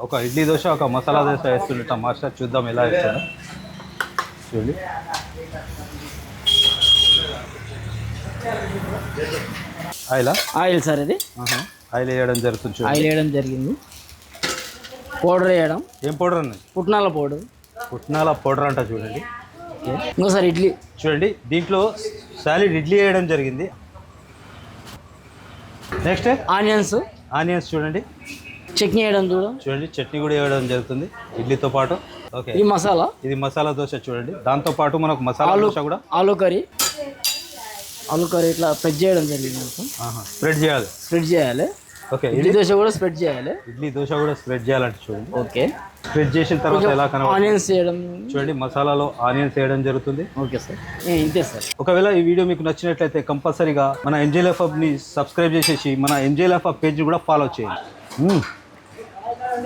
ఒక ఇడ్లీ దోశ ఒక మసాలా దోశ వేస్తుంటాం మాస్టర్. చూద్దాం ఎలా వేస్తుందో. చూడండి ఆయిల్ సార్ ఇది. ఆయిల్ వేయడం జరుగుతుంది. ఆయిల్ వేయడం జరిగింది. పౌడర్ వేయడం. ఏం పౌడర్ అండి? పుట్నాల పౌడర్. పుట్నాల పౌడర్ అంట చూడండి. ఇంకోసారి ఇడ్లీ చూడండి దీంట్లో సాలిడ్ ఇడ్లీ వేయడం జరిగింది. నెక్స్ట్ ఆనియన్స్ చూడండి. చట్నీ వేయడం చూడండి చట్నీ కూడా వేయడం జరుగుతుంది ఇడ్లీతో పాటు. ఓకే ఇది మసాలా దోశ చూడండి. దాంతో పాటు మనకు మసాలా దోశ కూడా ఆలూ కర్రీ ఇట్లా స్ప్రెడ్ చేయడం జరిగింది. స్ప్రెడ్ చేయాలి. ఓకే ఇడ్లీ దోశ కూడా స్ప్రెడ్ చేయాలంటే చూడండి. ఓకే స్ప్రెడ్ చేసిన తర్వాత ఎలా ఆనియన్స్ వేయడం చూడండి. మసాలాలో ఆనియన్స్ వేయడం జరుగుతుంది. ఓకే సార్ ఇంతే సార్. ఒకవేళ ఈ వీడియో మీకు నచ్చినట్లయితే కంపల్సరీగా మన ఎంజే లైఫ్ హబ్ని సబ్స్క్రైబ్ చేసేసి మన ఎంజే లైఫ్ హబ్ పేజ్ కూడా ఫాలో చేయండి.